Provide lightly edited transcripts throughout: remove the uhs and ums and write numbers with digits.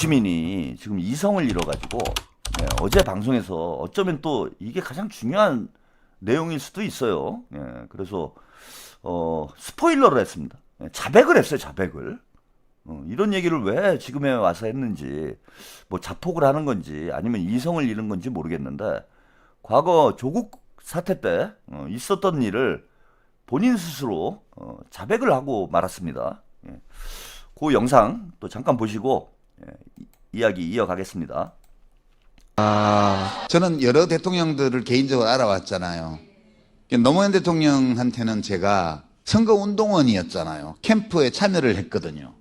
유시민이 지금 이성을 잃어가지고 어제 방송에서 어쩌면 또 이게 가장 중요한 내용일 수도 있어요. 그래서 스포일러를 했습니다. 자백을 했어요, 자백을. 이런 얘기를 왜 지금에 와서 했는지, 뭐 자폭을 하는 건지 아니면 이성을 잃은 건지 모르겠는데, 과거 조국 사태 때 있었던 일을 본인 스스로 자백을 하고 말았습니다. 그 영상 또 잠깐 보시고 이야기 이어가겠습니다. 저는 여러 대통령들을 개인적으로 알아왔잖아요. 노무현 대통령한테는 제가 선거운동원이었잖아요. 캠프에 참여를 했거든요.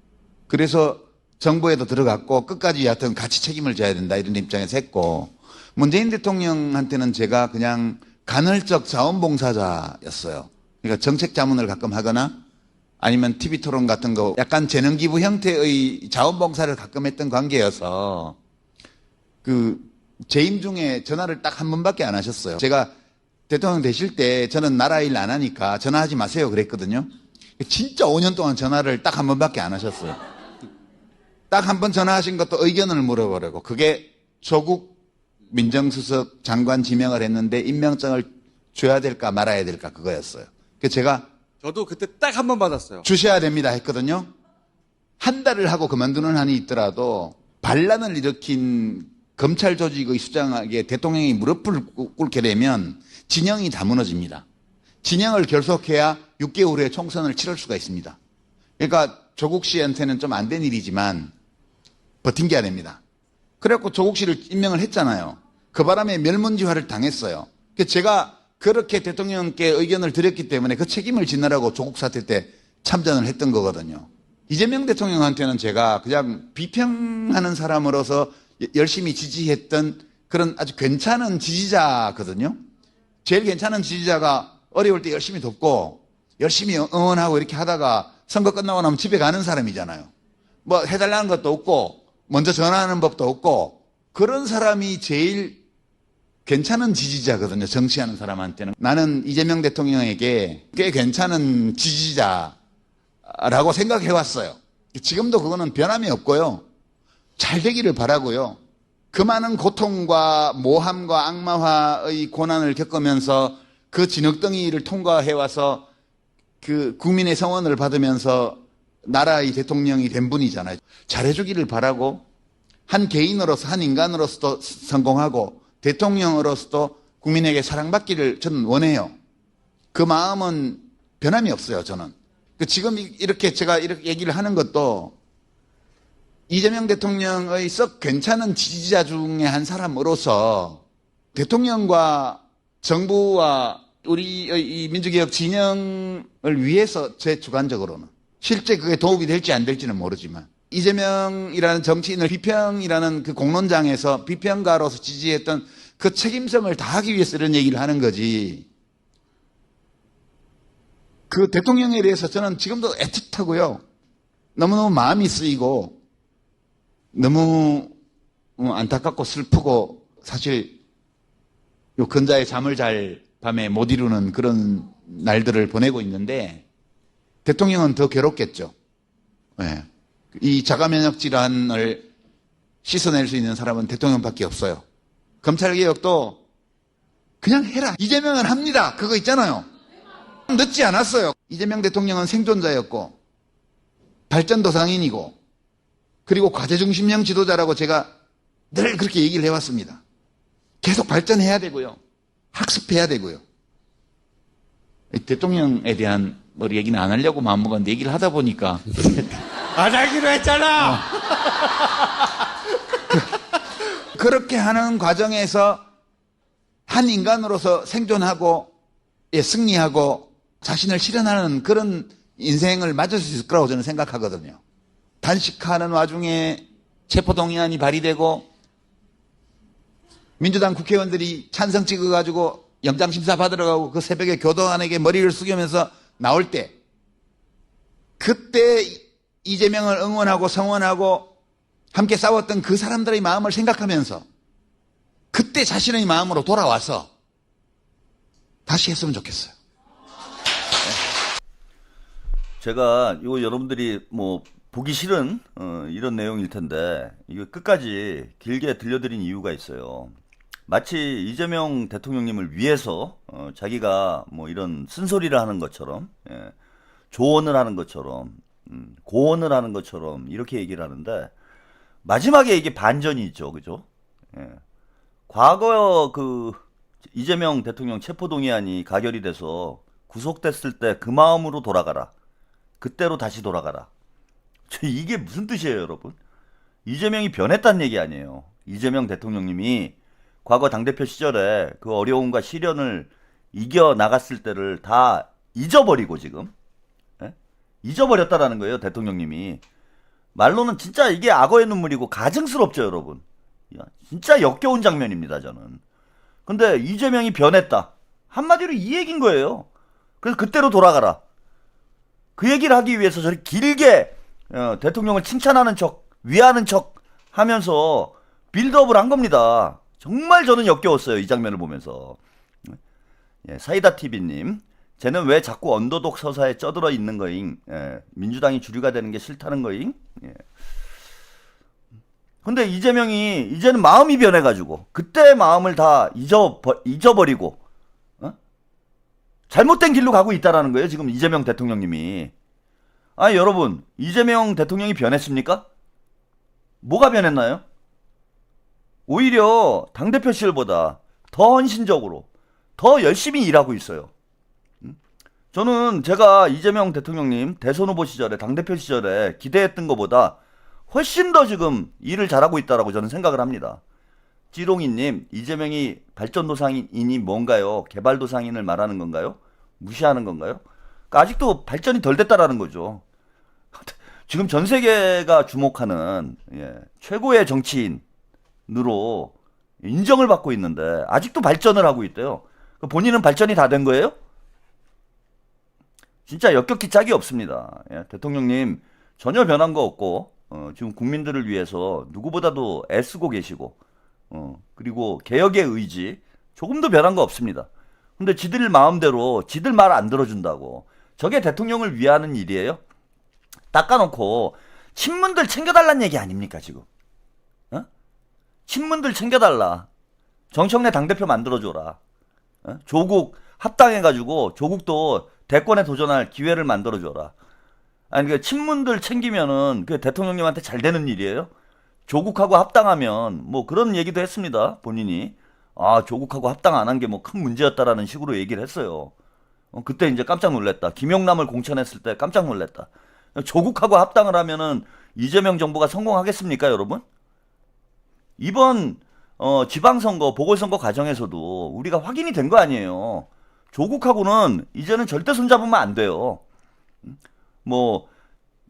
그래서 정부에도 들어갔고 끝까지 여하튼 같이 책임을 져야 된다 이런 입장에서 했고, 문재인 대통령한테는 제가 그냥 간헐적 자원봉사자였어요. 그러니까 정책 자문을 가끔 하거나 아니면 TV 토론 같은 거 약간 재능 기부 형태의 자원봉사를 가끔 했던 관계여서 재임 중에 전화를 딱 한 번밖에 안 하셨어요. 제가 대통령 되실 때 저는 나라 일 안 하니까 전화하지 마세요 그랬거든요. 진짜 5년 동안 전화를 딱 한 번밖에 안 하셨어요. 딱 한 번 전화하신 것도 의견을 물어보려고. 그게 조국 민정수석 장관 지명을 했는데 임명장을 줘야 될까 말아야 될까 그거였어요. 그래서 제가 저도 그때 딱 한 번 받았어요. 주셔야 됩니다 했거든요. 한 달을 하고 그만두는 한이 있더라도 반란을 일으킨 검찰 조직의 수장에게 대통령이 무릎을 꿇게 되면 진영이 다 무너집니다. 진영을 결속해야 6개월 후에 총선을 치를 수가 있습니다. 그러니까 조국 씨한테는 좀 안 된 일이지만 버틴겨야 됩니다. 그래갖고 조국 씨를 임명을 했잖아요. 그 바람에 멸문지화를 당했어요. 제가 그렇게 대통령께 의견을 드렸기 때문에 그 책임을 지느라고 조국 사태 때 참전을 했던 거거든요. 이재명 대통령한테는 제가 그냥 비평하는 사람으로서 열심히 지지했던 그런 아주 괜찮은 지지자거든요. 제일 괜찮은 지지자가 어려울 때 열심히 돕고 열심히 응원하고 이렇게 하다가 선거 끝나고 나면 집에 가는 사람이잖아요. 뭐 해달라는 것도 없고 먼저 전화하는 법도 없고 그런 사람이 제일 괜찮은 지지자거든요. 정치하는 사람한테는. 나는 이재명 대통령에게 꽤 괜찮은 지지자라고 생각해 왔어요. 지금도 그거는 변함이 없고요. 잘 되기를 바라고요. 그 많은 고통과 모함과 악마화의 고난을 겪으면서 그 진흙덩이를 통과해 와서 그 국민의 성원을 받으면서 나라의 대통령이 된 분이잖아요. 잘해주기를 바라고 한 개인으로서 한 인간으로서도 성공하고 대통령으로서도 국민에게 사랑받기를 저는 원해요. 그 마음은 변함이 없어요. 저는. 지금 이렇게 제가 이렇게 얘기를 하는 것도 이재명 대통령의 썩 괜찮은 지지자 중에 한 사람으로서 대통령과 정부와 우리의 이 민주개혁 진영을 위해서 제 주관적으로는 실제 그게 도움이 될지 안 될지는 모르지만 이재명이라는 정치인을 비평이라는 그 공론장에서 비평가로서 지지했던 그 책임성을 다하기 위해서 이런 얘기를 하는 거지. 그 대통령에 대해서 저는 지금도 애틋하고요. 너무너무 마음이 쓰이고 너무 안타깝고 슬프고 사실 요 근자에 잠을 잘 밤에 못 이루는 그런 날들을 보내고 있는데 대통령은 더 괴롭겠죠. 네. 이 자가면역 질환을 씻어낼 수 있는 사람은 대통령밖에 없어요. 검찰개혁도 그냥 해라. 이재명은 합니다. 그거 있잖아요. 늦지 않았어요. 이재명 대통령은 생존자였고 발전도상인이고 그리고 과제중심형 지도자라고 제가 늘 그렇게 얘기를 해왔습니다. 계속 발전해야 되고요. 학습해야 되고요. 대통령에 대한 얘기는 안 하려고 마음먹었는데 얘기를 하다 보니까 안 하기로 했잖아. 그렇게 하는 과정에서 한 인간으로서 생존하고 승리하고 자신을 실현하는 그런 인생을 맞을 수 있을 거라고 저는 생각하거든요. 단식하는 와중에 체포동의안이 발의되고 민주당 국회의원들이 찬성 찍어가지고 영장심사 받으러 가고 그 새벽에 교도관에게 머리를 숙이면서 나올 때 그때 이재명을 응원하고 성원하고 함께 싸웠던 그 사람들의 마음을 생각하면서 그때 자신의 마음으로 돌아와서 다시 했으면 좋겠어요. 제가 이거 여러분들이 뭐 보기 싫은 이런 내용일 텐데 이거 끝까지 길게 들려드린 이유가 있어요. 마치 이재명 대통령님을 위해서 자기가 뭐 이런 쓴소리를 하는 것처럼 조언을 하는 것처럼 고언을 하는 것처럼 이렇게 얘기를 하는데 마지막에 이게 반전이 있죠, 그죠? 과거 그 이재명 대통령 체포동의안이 가결이 돼서 구속됐을 때 그 마음으로 돌아가라. 그때로 다시 돌아가라. 이게 무슨 뜻이에요, 여러분? 이재명이 변했다는 얘기 아니에요. 이재명 대통령님이 과거 당대표 시절에 그 어려움과 시련을 이겨 나갔을 때를 다 잊어버리고 지금 잊어버렸다라는 거예요, 대통령님이. 말로는 진짜 이게 악어의 눈물이고 가증스럽죠, 여러분. 진짜 역겨운 장면입니다, 저는. 근데 이재명이 변했다. 한마디로 이 얘기인 거예요. 그래서 그때로 돌아가라. 그 얘기를 하기 위해서 저렇게 길게 대통령을 칭찬하는 척, 위하는 척 하면서 빌드업을 한 겁니다. 정말 저는 역겨웠어요, 이 장면을 보면서. 사이다TV님, 쟤는 왜 자꾸 언더독 서사에 쩌들어 있는 거잉? 민주당이 주류가 되는 게 싫다는 거잉? 근데 이재명이 이제는 마음이 변해가지고 그때의 마음을 다 잊어버리고 잘못된 길로 가고 있다라는 거예요, 지금 이재명 대통령님이. 아니 여러분, 이재명 대통령이 변했습니까? 뭐가 변했나요? 오히려 당대표 시절보다 더 헌신적으로 더 열심히 일하고 있어요. 저는 제가 이재명 대통령님 대선 후보 시절에 당대표 시절에 기대했던 것보다 훨씬 더 지금 일을 잘하고 있다라고 저는 생각을 합니다. 찌롱이님, 이재명이 발전도상인이 뭔가요? 개발도상인을 말하는 건가요? 무시하는 건가요? 그러니까 아직도 발전이 덜 됐다라는 거죠. 지금 전 세계가 주목하는 최고의 정치인으로 인정을 받고 있는데 아직도 발전을 하고 있대요. 본인은 발전이 다 된 거예요? 진짜 역겹기 짝이 없습니다. 대통령님 전혀 변한 거 없고 지금 국민들을 위해서 누구보다도 애쓰고 계시고 그리고 개혁의 의지 조금도 변한 거 없습니다. 근데 지들 마음대로 지들 말 안 들어준다고 저게 대통령을 위하는 일이에요? 닦아놓고 친문들 챙겨달라는 얘기 아닙니까 지금? 친문들 챙겨달라. 정청래 당대표 만들어줘라. 조국 합당해가지고 조국도 대권에 도전할 기회를 만들어줘라. 아니 그 친문들 챙기면은 그 대통령님한테 잘 되는 일이에요? 조국하고 합당하면 뭐 그런 얘기도 했습니다. 본인이 조국하고 합당 안 한 게 뭐 큰 문제였다라는 식으로 얘기를 했어요. 그때 이제 깜짝 놀랐다. 김용남을 공천했을 때 깜짝 놀랐다. 조국하고 합당을 하면은 이재명 정부가 성공하겠습니까, 여러분? 이번 지방선거 보궐선거 과정에서도 우리가 확인이 된 거 아니에요. 조국하고는 이제는 절대 손잡으면 안 돼요. 뭐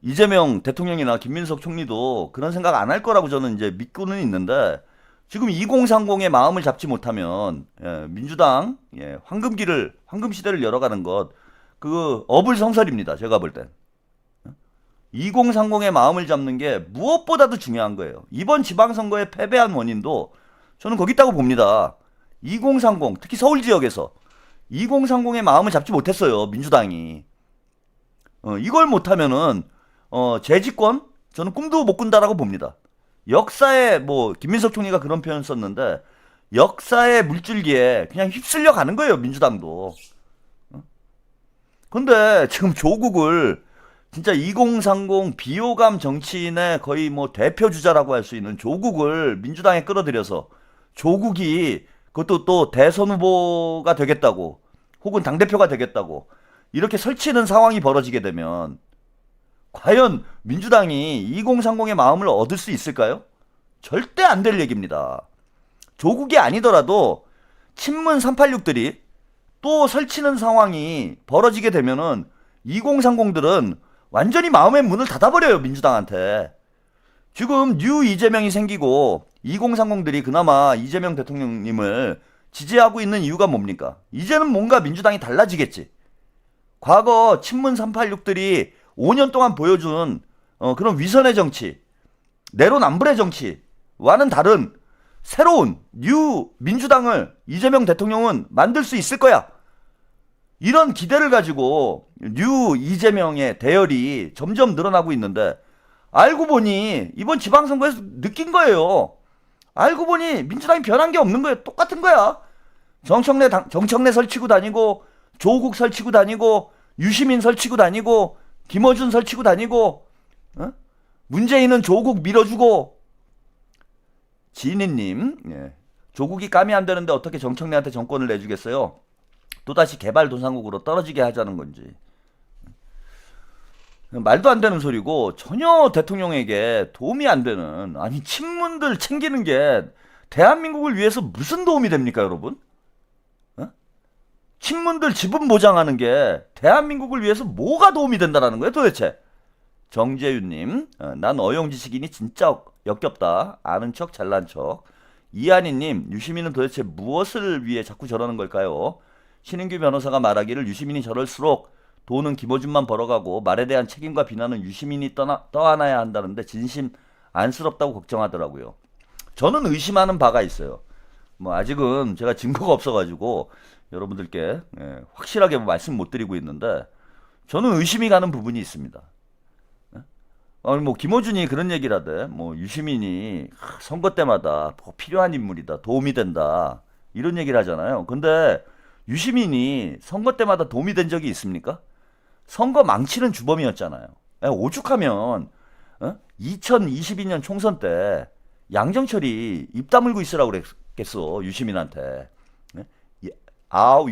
이재명 대통령이나 김민석 총리도 그런 생각 안 할 거라고 저는 이제 믿고는 있는데 지금 2030의 마음을 잡지 못하면 민주당 황금 시대를 열어가는 것 그 어불성설입니다. 제가 볼 땐 2030의 마음을 잡는 게 무엇보다도 중요한 거예요. 이번 지방선거에 패배한 원인도 저는 거기 있다고 봅니다. 2030 특히 서울 지역에서 2030의 마음을 잡지 못했어요. 민주당이. 이걸 못하면은 재집권 저는 꿈도 못 꾼다라고 봅니다. 역사에 뭐 김민석 총리가 그런 표현 썼는데 역사의 물줄기에 그냥 휩쓸려 가는 거예요, 민주당도. 근데 지금 조국을 진짜 2030 비호감 정치인의 거의 뭐 대표 주자라고 할 수 있는 조국을 민주당에 끌어들여서 조국이 그것도 또 대선 후보가 되겠다고 혹은 당대표가 되겠다고 이렇게 설치는 상황이 벌어지게 되면 과연 민주당이 2030의 마음을 얻을 수 있을까요? 절대 안 될 얘기입니다. 조국이 아니더라도 친문 386들이 또 설치는 상황이 벌어지게 되면은 2030들은 완전히 마음의 문을 닫아버려요, 민주당한테. 지금 뉴 이재명이 생기고 2030들이 그나마 이재명 대통령님을 지지하고 있는 이유가 뭡니까? 이제는 뭔가 민주당이 달라지겠지. 과거 친문 386들이 5년 동안 보여준 그런 위선의 정치, 내로남불의 정치와는 다른 새로운 뉴 민주당을 이재명 대통령은 만들 수 있을 거야. 이런 기대를 가지고 뉴 이재명의 대열이 점점 늘어나고 있는데 알고 보니 이번 지방선거에서 느낀 거예요. 알고 보니 민주당이 변한 게 없는 거예요. 똑같은 거야. 정청래 설치고 다니고, 조국 설치고 다니고, 유시민 설치고 다니고, 김어준 설치고 다니고, 문재인은 조국 밀어주고. 지인님, 예. 조국이 감이 안 되는데 어떻게 정청래한테 정권을 내주겠어요? 또다시 개발도상국으로 떨어지게 하자는 건지. 말도 안 되는 소리고 전혀 대통령에게 도움이 안 되는, 아니 친문들 챙기는 게 대한민국을 위해서 무슨 도움이 됩니까 여러분? 친문들 지분 보장하는 게 대한민국을 위해서 뭐가 도움이 된다라는 거예요 도대체? 정재윤님, 난 어용지식이니 진짜 역겹다. 아는 척 잘난 척. 이한희님, 유시민은 도대체 무엇을 위해 자꾸 저러는 걸까요? 신인규 변호사가 말하기를 유시민이 저럴수록 돈은 김어준만 벌어가고 말에 대한 책임과 비난은 유시민이 떠안아야 한다는데 진심 안쓰럽다고 걱정하더라고요. 저는 의심하는 바가 있어요. 뭐 아직은 제가 증거가 없어가지고 여러분들께 확실하게 말씀 못 드리고 있는데 저는 의심이 가는 부분이 있습니다. 아니 뭐 김어준이 그런 얘기를 하대. 뭐 유시민이 선거 때마다 필요한 인물이다, 도움이 된다 이런 얘기를 하잖아요. 근데 유시민이 선거 때마다 도움이 된 적이 있습니까? 선거 망치는 주범이었잖아요. 오죽하면 2022년 총선 때 양정철이 입 다물고 있으라고 그랬겠어 유시민한테.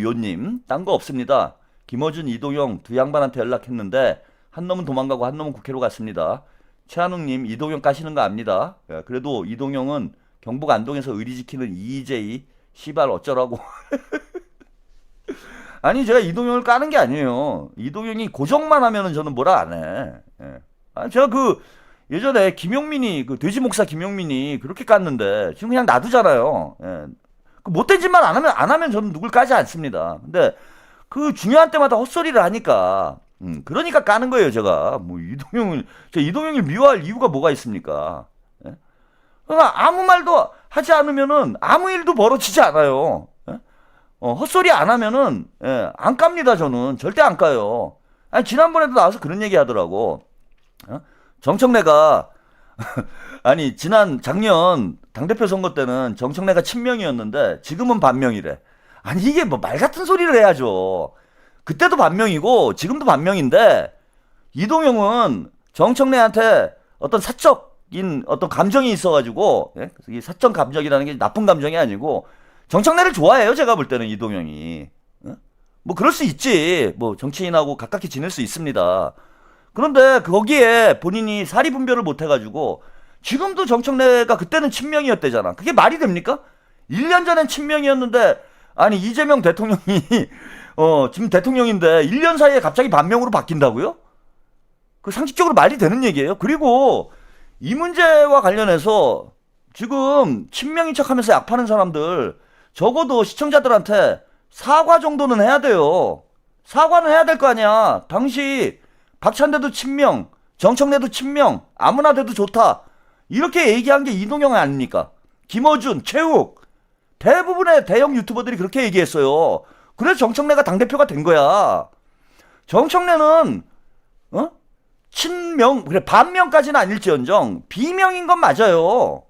요님, 딴 거 없습니다. 김어준, 이동영 두 양반한테 연락했는데 한 놈은 도망가고 한 놈은 국회로 갔습니다. 최한웅님, 이동영 까시는 거 압니다. 그래도 이동영은 경북 안동에서 의리 지키는 이재희 시발 어쩌라고. 아니 제가 이동영을 까는 게 아니에요. 이동영이 고정만 하면은 저는 뭐라 안 해. 제가 그 예전에 김용민이 그 돼지 목사 김용민이 그렇게 깠는데 지금 그냥 놔두잖아요. 그 못된 짓만 안 하면 저는 누굴 까지 않습니다. 근데 그 중요한 때마다 헛소리를 하니까 그러니까 까는 거예요 제가. 뭐 이동영을 미워할 이유가 뭐가 있습니까? 그러니까 아무 말도 하지 않으면은 아무 일도 벌어지지 않아요. 헛소리 안 하면은 안 깝니다. 저는 절대 안 까요. 아니 지난번에도 나와서 그런 얘기 하더라고. 정청래가 아니 작년 당대표 선거 때는 정청래가 친명이었는데 지금은 반명이래. 아니 이게 뭐 말 같은 소리를 해야죠. 그때도 반명이고 지금도 반명인데 이동영은 정청래한테 어떤 사적인 어떤 감정이 있어가지고 이 사적 감정이라는 게 나쁜 감정이 아니고 정청래를 좋아해요. 제가 볼 때는 이동영이. 뭐 그럴 수 있지. 뭐 정치인하고 가깝게 지낼 수 있습니다. 그런데 거기에 본인이 사리 분별을 못 해가지고 지금도 정청래가 그때는 친명이었대잖아. 그게 말이 됩니까? 1년 전엔 친명이었는데 아니 이재명 대통령이 지금 대통령인데 1년 사이에 갑자기 반명으로 바뀐다고요? 그 상식적으로 말이 되는 얘기예요. 그리고 이 문제와 관련해서 지금 친명인 척하면서 약 파는 사람들 적어도 시청자들한테 사과 정도는 해야 돼요. 사과는 해야 될 거 아니야. 당시 박찬대도 친명, 정청래도 친명, 아무나 돼도 좋다. 이렇게 얘기한 게 이동영 아닙니까? 김어준, 최욱 대부분의 대형 유튜버들이 그렇게 얘기했어요. 그래서 정청래가 당대표가 된 거야. 정청래는 친명, 그래 반명까지는 아닐지언정 비명인 건 맞아요.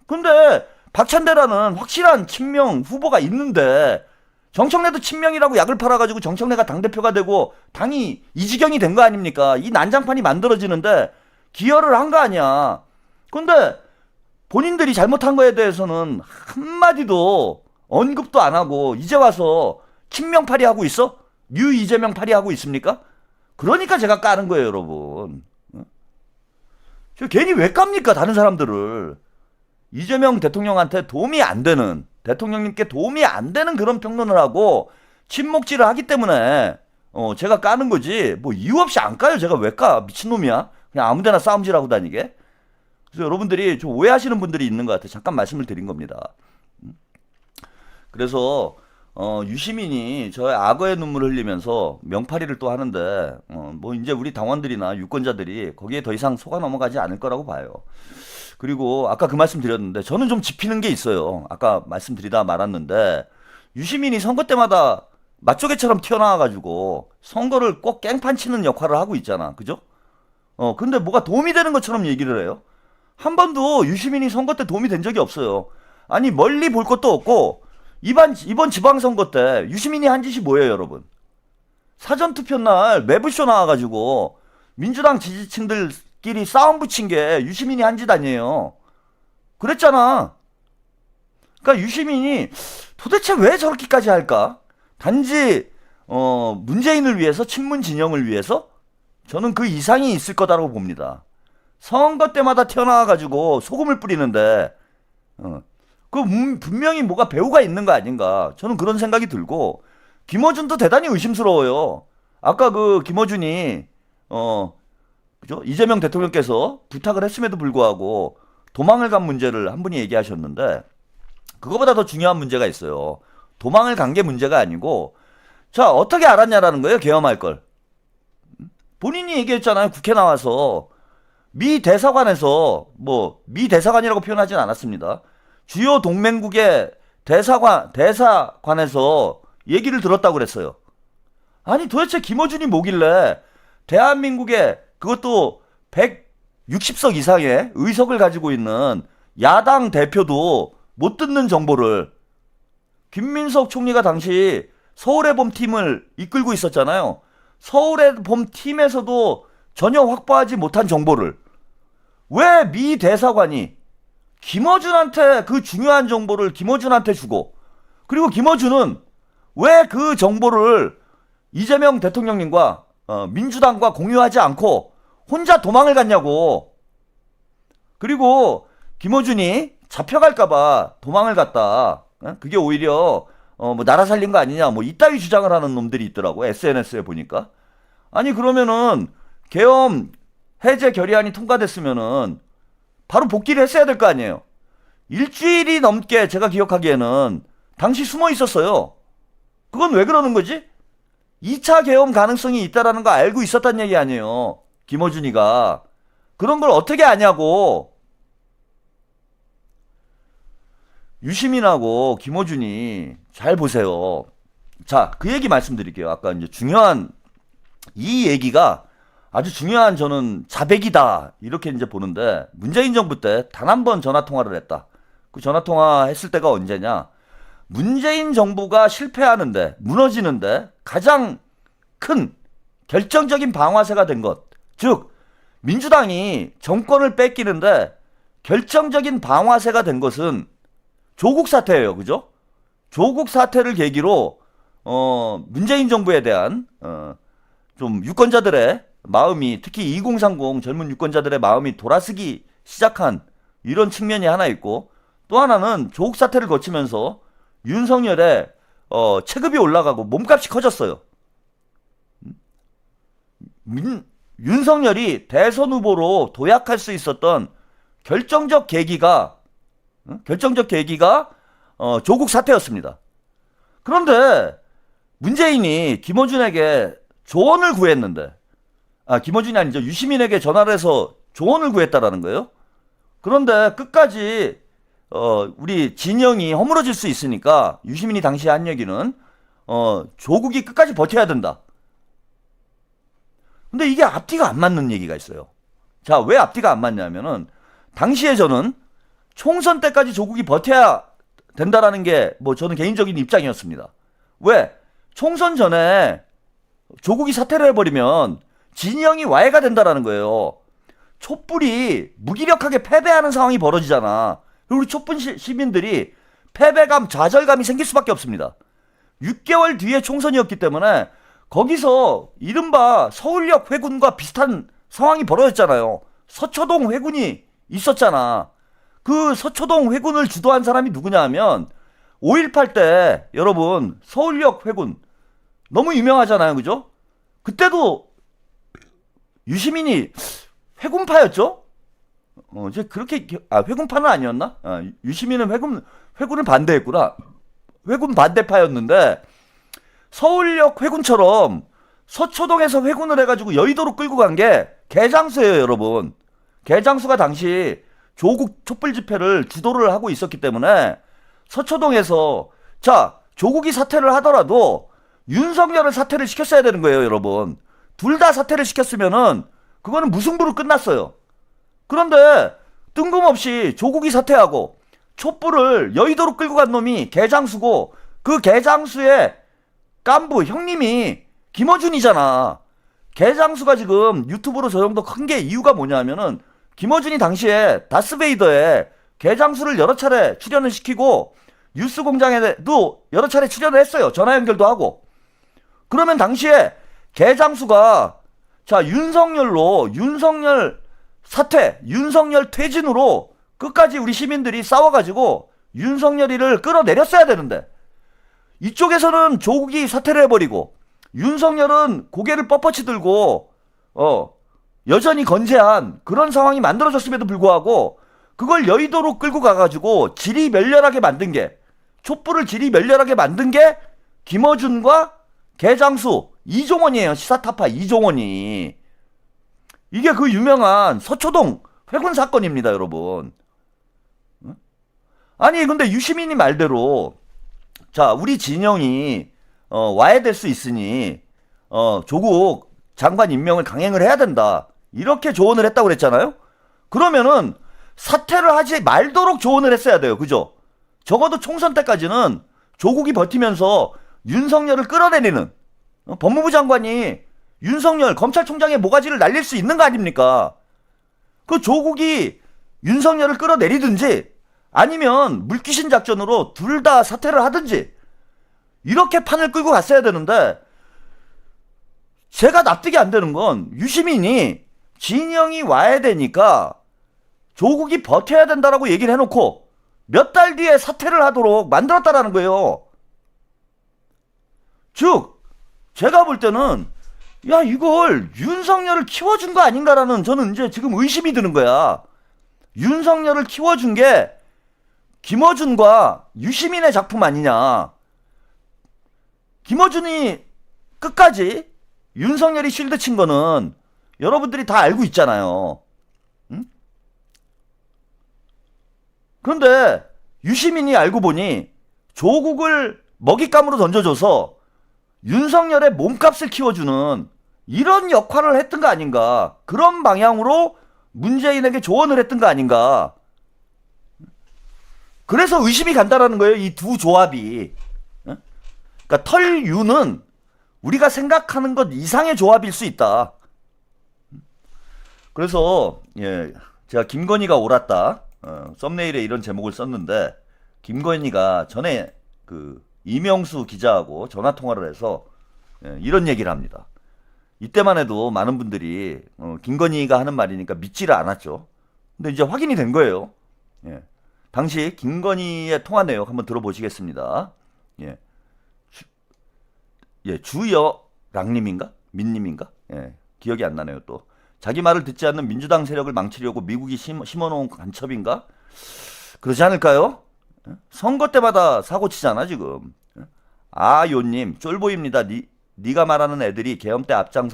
근데 박찬대라는 확실한 친명 후보가 있는데 정청래도 친명이라고 약을 팔아가지고 정청래가 당대표가 되고 당이 이 지경이 된 거 아닙니까? 이 난장판이 만들어지는데 기여를 한 거 아니야. 근데 본인들이 잘못한 거에 대해서는 한마디도 언급도 안 하고 이제 와서 친명팔이 하고 있어? 뉴 이재명 팔이 하고 있습니까? 그러니까 제가 까는 거예요 여러분. 저 괜히 왜 깝니까 다른 사람들을. 이재명 대통령한테 도움이 안 되는, 대통령님께 도움이 안 되는 그런 평론을 하고 친목질을 하기 때문에 제가 까는 거지. 뭐 이유 없이 안 까요. 제가 왜 까? 미친놈이야. 그냥 아무데나 싸움질하고 다니게. 그래서 여러분들이 좀 오해하시는 분들이 있는 것 같아요. 잠깐 말씀을 드린 겁니다. 그래서 유시민이 저의 악어의 눈물을 흘리면서 명파리를 또 하는데 뭐 이제 우리 당원들이나 유권자들이 거기에 더 이상 속아 넘어가지 않을 거라고 봐요. 그리고 아까 그 말씀 드렸는데 저는 좀 짚히는 게 있어요. 아까 말씀드리다 말았는데 유시민이 선거 때마다 맛조개처럼 튀어나와가지고 선거를 꼭 깽판 치는 역할을 하고 있잖아. 그죠? 근데 뭐가 도움이 되는 것처럼 얘기를 해요. 한 번도 유시민이 선거 때 도움이 된 적이 없어요. 아니, 멀리 볼 것도 없고, 이번 지방선거 때 유시민이 한 짓이 뭐예요, 여러분? 사전투표 날 매부쇼 나와가지고 민주당 지지층들끼리 싸움 붙인 게 유시민이 한 짓 아니에요. 그랬잖아. 그러니까 유시민이 도대체 왜 저렇게까지 할까? 단지 문재인을 위해서, 친문 진영을 위해서? 저는 그 이상이 있을 거다라고 봅니다. 선거 때마다 튀어나와가지고 소금을 뿌리는데 분명히 뭐가 배후가 있는 거 아닌가, 저는 그런 생각이 들고, 김어준도 대단히 의심스러워요. 아까 그 김어준이 그죠? 이재명 대통령께서 부탁을 했음에도 불구하고 도망을 간 문제를 한 분이 얘기하셨는데, 그거보다 더 중요한 문제가 있어요. 도망을 간 게 문제가 아니고, 자, 어떻게 알았냐라는 거예요. 계엄할 걸. 본인이 얘기했잖아요. 국회 나와서 미 대사관에서, 미 대사관이라고 표현하진 않았습니다. 주요 동맹국의 대사관에서 얘기를 들었다고 그랬어요. 아니, 도대체 김어준이 뭐길래 대한민국의, 그것도 160석 이상의 의석을 가지고 있는 야당 대표도 못 듣는 정보를, 김민석 총리가 당시 서울의 봄 팀을 이끌고 있었잖아요. 서울의 봄 팀에서도 전혀 확보하지 못한 정보를 왜 미 대사관이 김어준한테, 그 중요한 정보를 김어준한테 주고, 그리고 김어준은 왜 그 정보를 이재명 대통령님과 민주당과 공유하지 않고 혼자 도망을 갔냐고. 그리고 김어준이 잡혀갈까봐 도망을 갔다. 그게 오히려 나라 살린 거 아니냐, 이따위 주장을 하는 놈들이 있더라고, SNS에 보니까. 아니, 그러면은 계엄 해제 결의안이 통과됐으면은 바로 복귀를 했어야 될 거 아니에요. 일주일이 넘게 제가 기억하기에는 당시 숨어 있었어요. 그건 왜 그러는 거지? 2차 계엄 가능성이 있다라는 거 알고 있었단 얘기 아니에요, 김어준이가. 그런 걸 어떻게 아냐고. 유시민하고 김어준이, 잘 보세요. 자, 그 얘기 말씀드릴게요. 아까 이제 중요한, 이 얘기가 아주 중요한, 저는 자백이다, 이렇게 이제 보는데, 문재인 정부 때 단 한 번 전화 통화를 했다. 그 전화 통화 했을 때가 언제냐? 문재인 정부가 실패하는데, 무너지는데 가장 큰 결정적인 방아쇠가 된 것, 즉 민주당이 정권을 뺏기는데 결정적인 방아쇠가 된 것은 조국 사태예요. 그죠? 조국 사태를 계기로 문재인 정부에 대한 좀 유권자들의 마음이, 특히 2030 젊은 유권자들의 마음이 돌아서기 시작한 이런 측면이 하나 있고, 또 하나는 조국 사태를 거치면서 윤석열의 체급이 올라가고 몸값이 커졌어요. 윤석열이 대선 후보로 도약할 수 있었던 결정적 계기가 조국 사태였습니다. 그런데 문재인이 김어준에게 조언을 구했는데, 김어준이 아니죠, 유시민에게 전화를 해서 조언을 구했다라는 거예요. 그런데 끝까지 우리 진영이 허물어질 수 있으니까, 유시민이 당시에 한 얘기는 조국이 끝까지 버텨야 된다. 근데 이게 앞뒤가 안 맞는 얘기가 있어요. 자, 왜 앞뒤가 안 맞냐면은, 당시에 저는 총선 때까지 조국이 버텨야 된다라는 게 저는 개인적인 입장이었습니다. 왜? 총선 전에 조국이 사퇴를 해버리면 진영이 와해가 된다라는 거예요. 촛불이 무기력하게 패배하는 상황이 벌어지잖아. 그리고 우리 촛불 시민들이 패배감, 좌절감이 생길 수밖에 없습니다. 6개월 뒤에 총선이었기 때문에 거기서 이른바 서울역 회군과 비슷한 상황이 벌어졌잖아요. 서초동 회군이 있었잖아. 그 서초동 회군을 주도한 사람이 누구냐 하면 5.18 때, 여러분, 서울역 회군 너무 유명하잖아요. 그죠? 그때도 유시민이 회군파였죠? 이제 그렇게, 회군파는 아니었나? 유시민은 회군을 반대했구나. 회군 반대파였는데, 서울역 회군처럼 서초동에서 회군을 해가지고 여의도로 끌고 간 게 개장수예요, 여러분. 개장수가 당시 조국 촛불 집회를 주도를 하고 있었기 때문에 서초동에서, 자, 조국이 사퇴를 하더라도 윤석열을 사퇴를 시켰어야 되는 거예요, 여러분. 둘 다 사퇴를 시켰으면은 그거는 무승부로 끝났어요. 그런데 뜬금없이 조국이 사퇴하고 촛불을 여의도로 끌고 간 놈이 개장수고 그 개장수의 깐부 형님이 김어준이잖아. 개장수가 지금 유튜브로 저 정도 큰 게 이유가 뭐냐면은 김어준이 당시에 다스베이더에 개장수를 여러 차례 출연을 시키고 뉴스공장에도 여러 차례 출연을 했어요. 전화 연결도 하고. 그러면 당시에 개장수가 자 윤석열 사퇴, 윤석열 퇴진으로 끝까지 우리 시민들이 싸워가지고 윤석열이를 끌어내렸어야 되는데 이쪽에서는 조국이 사퇴를 해버리고 윤석열은 고개를 뻣뻣이 들고 여전히 건재한 그런 상황이 만들어졌음에도 불구하고 그걸 여의도로 끌고 가가지고 지리멸렬하게 만든 게 촛불을 지리멸렬하게 만든 게 김어준과 개장수 이종원이에요. 시사타파 이종원이. 이게 그 유명한 서초동 회군 사건입니다, 여러분. 아니 근데 유시민이 말대로 자 우리 진영이 와야 될 수 있으니 조국 장관 임명을 강행을 해야 된다 이렇게 조언을 했다고 그랬잖아요. 그러면은 사퇴를 하지 말도록 조언을 했어야 돼요. 그죠? 적어도 총선 때까지는 조국이 버티면서 윤석열을 끌어내리는 법무부 장관이 윤석열 검찰총장의 모가지를 날릴 수 있는 거 아닙니까? 그 조국이 윤석열을 끌어내리든지 아니면 물귀신 작전으로 둘 다 사퇴를 하든지 이렇게 판을 끌고 갔어야 되는데 제가 납득이 안 되는 건 유시민이 진영이 와야 되니까 조국이 버텨야 된다라고 얘기를 해놓고 몇 달 뒤에 사퇴를 하도록 만들었다라는 거예요. 즉 제가 볼 때는 야 이걸 윤석열을 키워준 거 아닌가라는 저는 이제 지금 의심이 드는 거야. 윤석열을 키워준 게 김어준과 유시민의 작품 아니냐. 김어준이 끝까지 윤석열이 쉴드 친 거는 여러분들이 다 알고 있잖아요. 응? 그런데 유시민이 알고 보니 조국을 먹잇감으로 던져줘서 윤석열의 몸값을 키워주는 이런 역할을 했던 거 아닌가. 그런 방향으로 문재인에게 조언을 했던 거 아닌가. 그래서 의심이 간다라는 거예요. 이 두 조합이. 그러니까 털유는 우리가 생각하는 것 이상의 조합일 수 있다. 그래서 예, 제가 김건희가 옳았다. 썸네일에 이런 제목을 썼는데 김건희가 전에 그 이명수 기자하고 전화 통화를 해서 이런 얘기를 합니다. 이때만 해도 많은 분들이 김건희가 하는 말이니까 믿지를 않았죠. 근데 이제 확인이 된 거예요. 예. 당시 김건희의 통화 내용 한번 들어보시겠습니다. 예. 주여랑님인가? 민님인가? 예. 기억이 안 나네요 또. 자기 말을 듣지 않는 민주당 세력을 망치려고 미국이 심어놓은 간첩인가? 그러지 않을까요? 선거 때마다 사고 치잖아 지금. 아요님 쫄보입니다. 네가 말하는 애들이 계엄 때 앞장을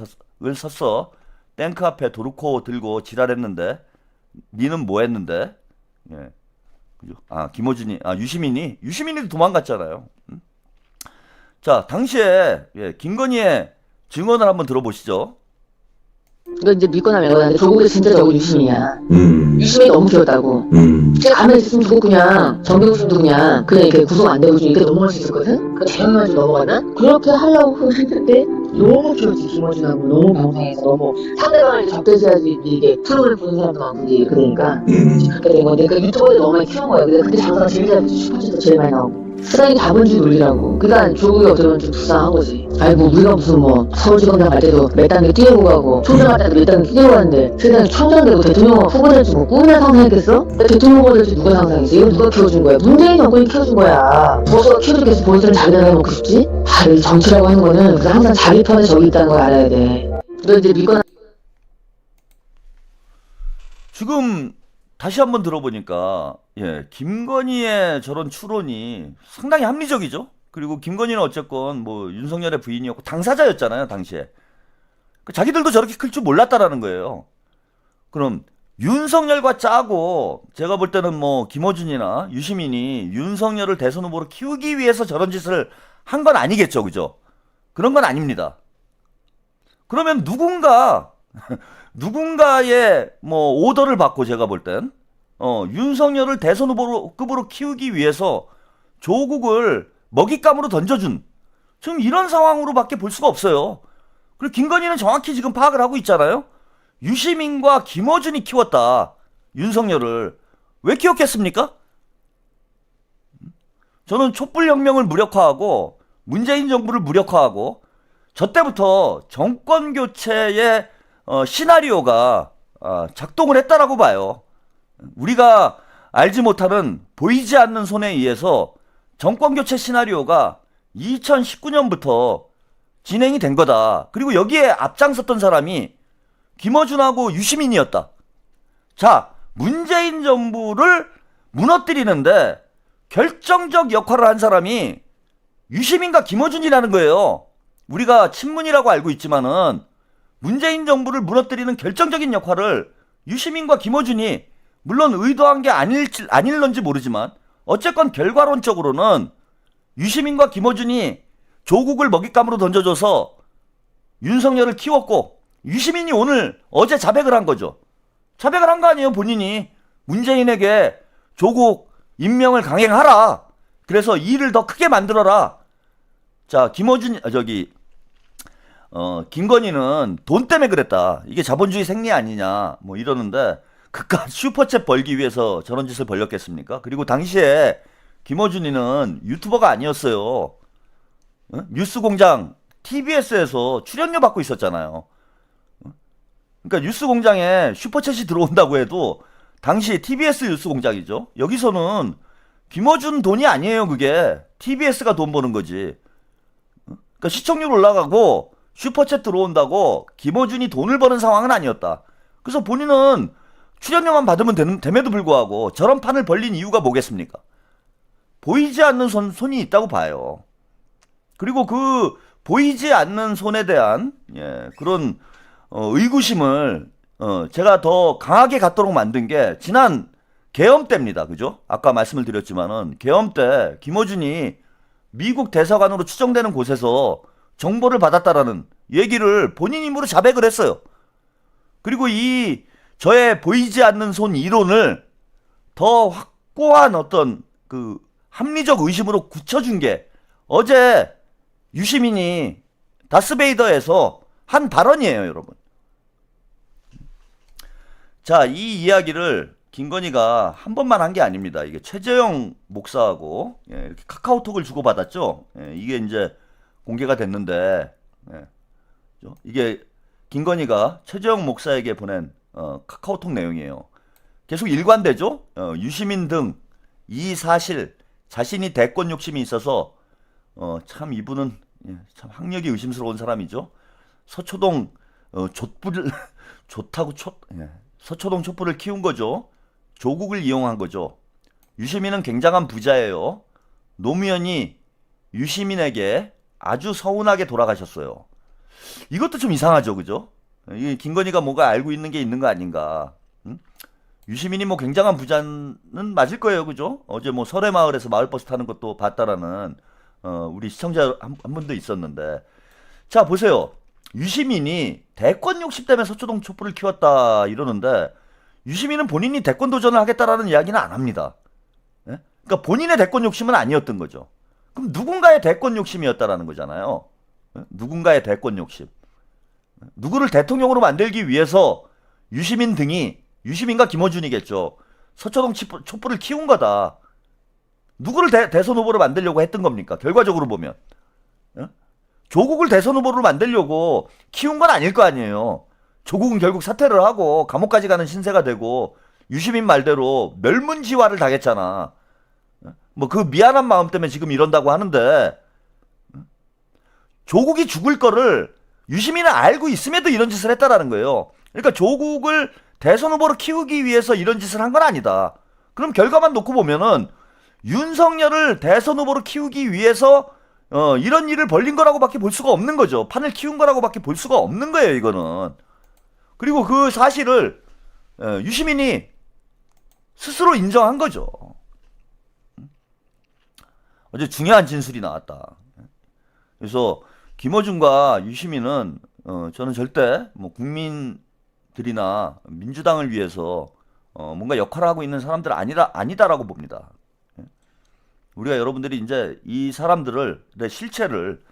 섰어. 탱크 앞에 도르코 들고 지랄했는데 니는 뭐 했는데? 예. 그죠? 유시민이도 도망갔잖아요. 자 당시에 예, 김건희의 증언을 한번 들어보시죠. 이거 이제 믿거나 말거나 조국이 진짜 저거 유시민이야. 유시민이 너무 키웠다고. 제가 가만히 있으면 조국 그냥 정경심도 그냥 이렇게 구속 안 되고 이렇게 넘어갈 수 있었거든. 그 대형만 좀 넘어가나? 그렇게 하려고 했는데 너무 키웠지 김어준하고 너무 방송에서 너무 상대방을 적대시해야지 이게 프로그램 보는 사람도 많고 이제 그러니까 그렇게 된 건데 그 유튜버들 너무 많이 키운 거야. 근데 그때 장사가 제일 잘 됐지. 슈퍼챗도 제일 많이 나오고. 쓰레기 자본주의 논리라고. 그러니까 조국이 어쩌면 좀 불쌍한 거지. 아이고 우리가 무슨 뭐 서울지검장 갈 때도 몇 단계 뛰어오고 가고 총장 갈 때도 몇 단계 뛰어오고 가는데 세상에 총장 되고 대통령 후보 될지 뭐 꿈이나 상상했겠어? 대통령 후보 될지 누가 상상했어? 이건 누가 키워준 거야? 문재인 정권이 키워준 거야. 보수가 키워주겠어. 본인들은 자기 나라에 먹고 싶지? 이 정치라고 하는 거는 그래서 항상 자기 편에 적이 있다는 걸 알아야 돼. 너 이제 믿거나 지금 다시 한번 들어보니까 예, 김건희의 저런 추론이 상당히 합리적이죠. 그리고 김건희는 어쨌건 뭐 윤석열의 부인이었고 당사자였잖아요 당시에. 자기들도 저렇게 클 줄 몰랐다라는 거예요. 그럼 윤석열과 짜고 제가 볼 때는 뭐 김어준이나 유시민이 윤석열을 대선 후보로 키우기 위해서 저런 짓을 한 건 아니겠죠, 그죠? 그런 건 아닙니다. 그러면 누군가 누군가의 뭐 오더를 받고 제가 볼 땐 윤석열을 대선 후보급으로 키우기 위해서 조국을 먹잇감으로 던져준 지금 이런 상황으로밖에 볼 수가 없어요. 그리고 김건희는 정확히 지금 파악을 하고 있잖아요. 유시민과 김어준이 키웠다. 윤석열을. 왜 키웠겠습니까? 저는 촛불혁명을 무력화하고 문재인 정부를 무력화하고 저 때부터 정권교체의 시나리오가 작동을 했다라고 봐요. 우리가 알지 못하는 보이지 않는 손에 의해서 정권교체 시나리오가 2019년부터 진행이 된 거다. 그리고 여기에 앞장섰던 사람이 김어준하고 유시민이었다. 자, 문재인 정부를 무너뜨리는데 결정적 역할을 한 사람이 유시민과 김어준이라는 거예요. 우리가 친문이라고 알고 있지만은 문재인 정부를 무너뜨리는 결정적인 역할을 유시민과 김어준이 물론 의도한 게 아닐런지 모르지만 어쨌건 결과론적으로는 유시민과 김어준이 조국을 먹잇감으로 던져줘서 윤석열을 키웠고 유시민이 어제 자백을 한 거죠. 자백을 한 거 아니에요. 본인이 문재인에게 조국 임명을 강행하라. 그래서 일을 더 크게 만들어라. 자, 김건희는 돈 때문에 그랬다. 이게 자본주의 생리 아니냐. 뭐 이러는데 그깟 슈퍼챗 벌기 위해서 저런 짓을 벌였겠습니까? 그리고 당시에 김어준이는 유튜버가 아니었어요. 뉴스공장 TBS에서 출연료 받고 있었잖아요. 그러니까 뉴스공장에 슈퍼챗이 들어온다고 해도 당시 TBS 뉴스공장이죠. 여기서는 김어준 돈이 아니에요. 그게 TBS가 돈 버는 거지. 그러니까 시청률 올라가고 슈퍼챗 들어온다고 김어준이 돈을 버는 상황은 아니었다. 그래서 본인은 출연료만 받으면 됨에도 불구하고 저런 판을 벌린 이유가 뭐겠습니까? 보이지 않는 손이 있다고 봐요. 그리고 그 보이지 않는 손에 대한 그런 의구심을 제가 더 강하게 갖도록 만든 게 지난 계엄 때입니다. 그죠? 아까 말씀을 드렸지만은 계엄 때 김어준이 미국 대사관으로 추정되는 곳에서 정보를 받았다라는 얘기를 본인 힘으로 자백을 했어요. 그리고 이 저의 보이지 않는 손 이론을 더 확고한 어떤 그 합리적 의심으로 굳혀준 게 어제 유시민이 다스베이더에서 한 발언이에요, 여러분. 자, 이 이야기를 김건희가 한 번만 한 게 아닙니다. 이게 최재형 목사하고 이렇게 카카오톡을 주고받았죠. 이게 이제 공개가 됐는데 이게 김건희가 최재형 목사에게 보낸 카카오톡 내용이에요. 계속 일관되죠. 유시민 등 이 사실 자신이 대권 욕심이 있어서 참 이분은 참 학력이 의심스러운 사람이죠. 서초동 촛불을 좋다고 서초동 촛불을 키운 거죠. 조국을 이용한 거죠. 유시민은 굉장한 부자예요. 노무현이 유시민에게 아주 서운하게 돌아가셨어요. 이것도 좀 이상하죠, 그죠? 이 김건희가 뭐가 알고 있는 게 있는 거 아닌가? 응? 유시민이 뭐 굉장한 부자는 맞을 거예요, 그죠? 어제 뭐 설해마을에서 마을버스 타는 것도 봤다라는 우리 시청자 한 분도 있었는데, 자 보세요. 유시민이 대권 욕심 때문에 서초동 촛불을 키웠다 이러는데 유시민은 본인이 대권 도전을 하겠다라는 이야기는 안 합니다. 예? 그러니까 본인의 대권 욕심은 아니었던 거죠. 그럼 누군가의 대권 욕심이었다라는 거잖아요. 예? 누군가의 대권 욕심. 누구를 대통령으로 만들기 위해서 유시민 등이 유시민과 김어준이겠죠. 서초동 촛불을 키운 거다. 누구를 대선 후보로 만들려고 했던 겁니까? 결과적으로 보면. 예? 조국을 대선 후보로 만들려고 키운 건 아닐 거 아니에요. 조국은 결국 사퇴를 하고 감옥까지 가는 신세가 되고 유시민 말대로 멸문지화를 당했잖아. 뭐 그 미안한 마음 때문에 지금 이런다고 하는데 조국이 죽을 거를 유시민은 알고 있음에도 이런 짓을 했다라는 거예요. 그러니까 조국을 대선 후보로 키우기 위해서 이런 짓을 한 건 아니다. 그럼 결과만 놓고 보면은 윤석열을 대선 후보로 키우기 위해서 이런 일을 벌린 거라고밖에 볼 수가 없는 거죠. 판을 키운 거라고밖에 볼 수가 없는 거예요, 이거는. 그리고 그 사실을 유시민이 스스로 인정한 거죠. 어제 중요한 진술이 나왔다. 그래서 김어준과 유시민은 저는 절대 뭐 국민들이나 민주당을 위해서 뭔가 역할을 하고 있는 사람들 아니다라고 봅니다. 우리가 여러분들이 이제 이 사람들의 실체를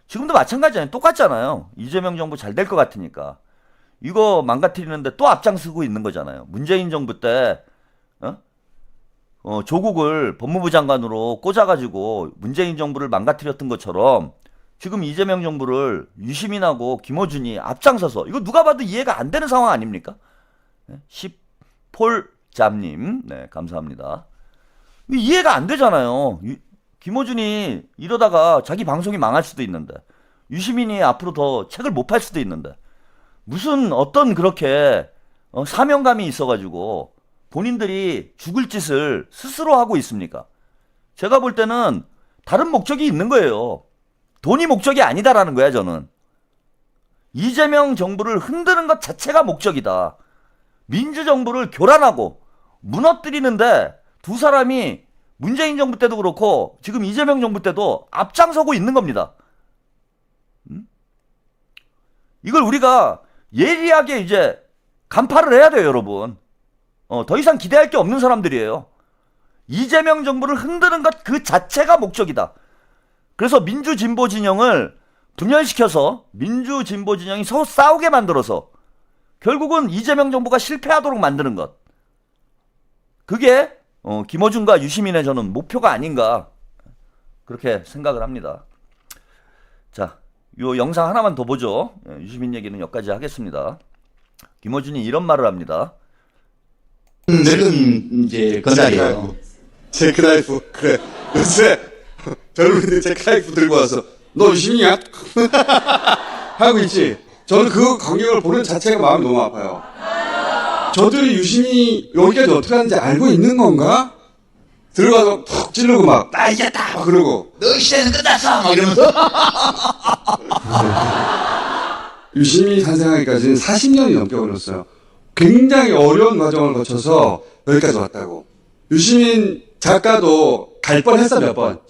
지금도 마찬가지잖아요. 똑같잖아요. 이재명 정부 잘 될 것 같으니까 이거 망가뜨리는데 또 앞장서고 있는 거잖아요. 문재인 정부 때 조국을 법무부 장관으로 꽂아가지고 문재인 정부를 망가뜨렸던 것처럼 지금 이재명 정부를 유시민하고 김어준이 앞장서서 이거 누가 봐도 이해가 안 되는 상황 아닙니까? 10폴잡님 네 감사합니다. 이해가 안 되잖아요. 김어준이 이러다가 자기 방송이 망할 수도 있는데 유시민이 앞으로 더 책을 못 팔 수도 있는데 무슨 어떤 그렇게 사명감이 있어가지고 본인들이 죽을 짓을 스스로 하고 있습니까? 제가 볼 때는 다른 목적이 있는 거예요. 돈이 목적이 아니다라는 거야 저는. 이재명 정부를 흔드는 것 자체가 목적이다. 민주정부를 교란하고 무너뜨리는데 두 사람이 문재인 정부 때도 그렇고 지금 이재명 정부 때도 앞장서고 있는 겁니다. 이걸 우리가 예리하게 이제 간파를 해야 돼요 여러분. 더 이상 기대할 게 없는 사람들이에요. 이재명 정부를 흔드는 것 그 자체가 목적이다. 그래서 민주진보 진영을 분열시켜서 민주진보 진영이 서로 싸우게 만들어서 결국은 이재명 정부가 실패하도록 만드는 것. 그게 김어준과 유시민의 저는 목표가 아닌가 그렇게 생각을 합니다. 자, 요 영상 하나만 더 보죠. 유시민 얘기는 여기까지 하겠습니다. 김어준이 이런 말을 합니다. 늙은 이제 건달이에요. 제크나이프 그래 요새 젊은이들 제크나이프 들고 와서 너 유시민이야? 하고 있지. 저는 그 광경을 보는 자체가 마음이 너무 아파요. 저들이 유시민이 여기까지 어떻게 하는지 알고 있는 건가? 들어가서 푹 찌르고 막 나 이겼다 막 그러고 너 시대는 끝났어 막 이러면서. 유시민이 탄생하기까지는 40년이 넘게 걸렸어요. 굉장히 어려운 과정을 거쳐서 여기까지 왔다고. 유시민 작가도 갈 뻔했어 몇 번.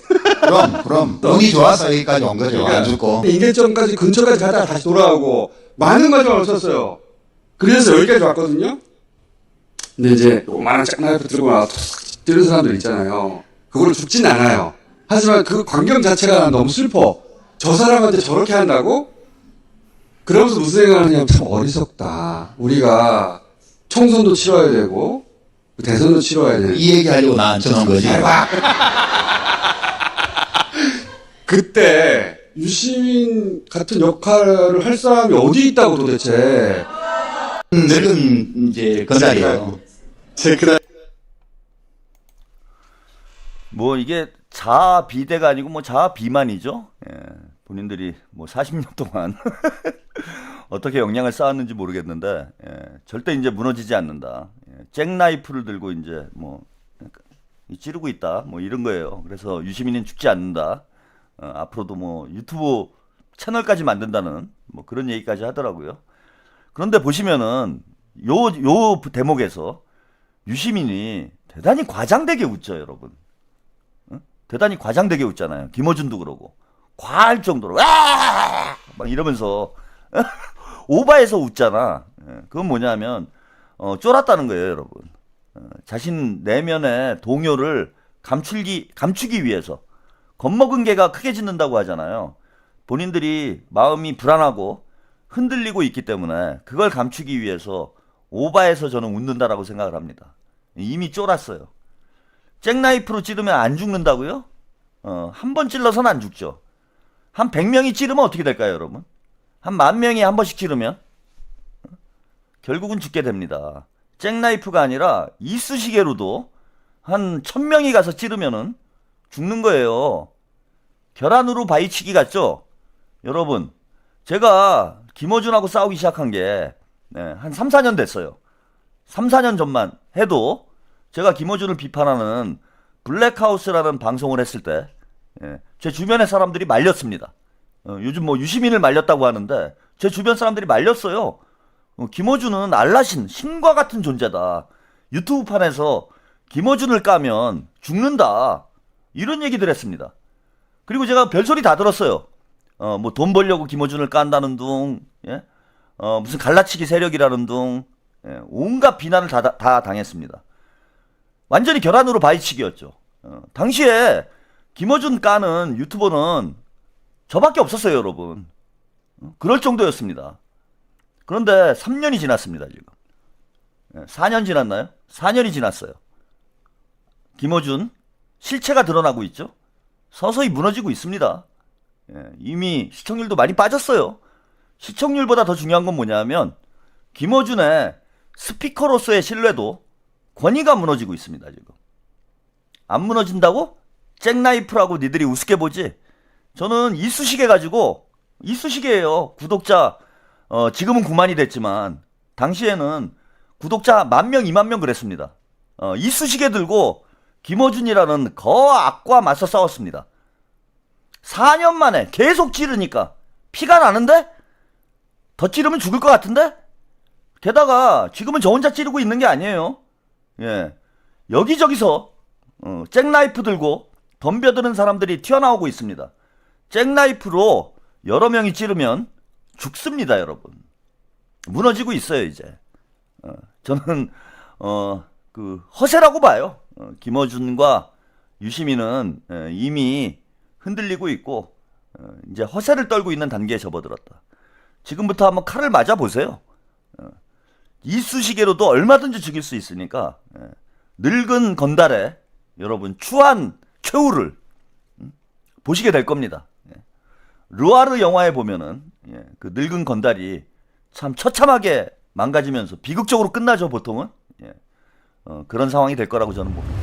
그럼 운이 좋아서 여기까지 온 거죠. 안 죽고. 인계점까지 근처까지 가다가 다시 돌아오고 많은 과정을 썼어요. 그래서 여기까지 왔거든요. 근데 이제 요만한 짝나이프 들고 나서 툭 찌르는 사람들 있잖아요. 그걸로 죽진 않아요. 하지만 그 광경 자체가 너무 슬퍼. 저 사람한테 저렇게 한다고? 그러면서 무슨 생각을 하냐면 참 어리석다. 우리가 총선도 치러야 되고 대선도 치러야 되고 이 얘기 하려고 나 앉혀놓은 거지. 그때 유시민 같은 역할을 할 사람이 어디 있다고 도대체. 늙은 이제 건달이에요. 뭐 이게 자아비대가 아니고 뭐 자아비만이죠. 본인들이 뭐 40년 동안 어떻게 역량을 쌓았는지 모르겠는데 절대 이제 무너지지 않는다. 잭나이프를 들고 이제 뭐 찌르고 있다. 뭐 이런 거예요. 그래서 유시민은 죽지 않는다. 앞으로도 뭐 유튜브 채널까지 만든다는 뭐 그런 얘기까지 하더라고요. 그런데 보시면은 요 대목에서 유시민이 대단히 과장되게 웃죠, 여러분. 대단히 과장되게 웃잖아요. 김어준도 그러고 과할 정도로 막 이러면서 오바해서 웃잖아. 그건 뭐냐면 쫄았다는 거예요, 여러분. 자신 내면의 동요를 감추기 위해서 겁먹은 개가 크게 짖는다고 하잖아요. 본인들이 마음이 불안하고 흔들리고 있기 때문에 그걸 감추기 위해서 오바해서 저는 웃는다라고 생각을 합니다. 이미 쫄았어요. 잭나이프로 찌르면 안 죽는다고요? 한 번 찔러서는 안 죽죠. 한 100명이 찌르면 어떻게 될까요, 여러분? 한 10,000명이 한 번씩 찌르면? 결국은 죽게 됩니다. 잭나이프가 아니라 이쑤시개로도 한 1,000명이 가서 찌르면은 죽는 거예요. 계란으로 바위치기 같죠? 여러분, 제가 김어준하고 싸우기 시작한 게 한 3, 4년 됐어요. 3, 4년 전만 해도 제가 김어준을 비판하는 블랙하우스라는 방송을 했을 때 제 주변의 사람들이 말렸습니다. 요즘 뭐 유시민을 말렸다고 하는데 제 주변 사람들이 말렸어요. 김어준은 알라신, 신과 같은 존재다. 유튜브판에서 김어준을 까면 죽는다. 이런 얘기들 했습니다. 그리고 제가 별소리 다 들었어요. 뭐 돈 벌려고 김어준을 깐다는 둥, 예? 무슨 갈라치기 세력이라는 둥, 예? 온갖 비난을 다 당했습니다. 완전히 결함으로 바위치기였죠. 당시에 김어준 까는 유튜버는 저밖에 없었어요, 여러분. 그럴 정도였습니다. 그런데 3년이 지났습니다, 지금. 4년 지났나요? 4년이 지났어요. 김어준 실체가 드러나고 있죠. 서서히 무너지고 있습니다. 이미 시청률도 많이 빠졌어요. 시청률보다 더 중요한 건 뭐냐면 김어준의 스피커로서의 신뢰도, 권위가 무너지고 있습니다, 지금. 안 무너진다고? 잭나이프라고 니들이 우습게 보지? 저는 이쑤시개 가지고, 이쑤시개예요. 구독자 지금은 9만이 됐지만 당시에는 구독자 10,000명, 20,000명 그랬습니다. 이쑤시개 들고 김어준이라는 거악과 맞서 싸웠습니다. 4년 만에 계속 찌르니까 피가 나는데? 더 찌르면 죽을 것 같은데? 게다가 지금은 저 혼자 찌르고 있는 게 아니에요. 예, 여기저기서 잭나이프 들고 덤벼드는 사람들이 튀어나오고 있습니다. 잭나이프로 여러 명이 찌르면 죽습니다, 여러분. 무너지고 있어요, 이제. 저는 그 허세라고 봐요. 김어준과 유시민은 이미 흔들리고 있고 이제 허세를 떨고 있는 단계에 접어들었다. 지금부터 한번 칼을 맞아 보세요. 이쑤시개로도 얼마든지 죽일 수 있으니까 늙은 건달의 여러분 추한 최후를 보시게 될 겁니다. 르와르 영화에 보면은 그 늙은 건달이 참 처참하게 망가지면서 비극적으로 끝나죠, 보통은. 그런 상황이 될 거라고 저는 봅니다.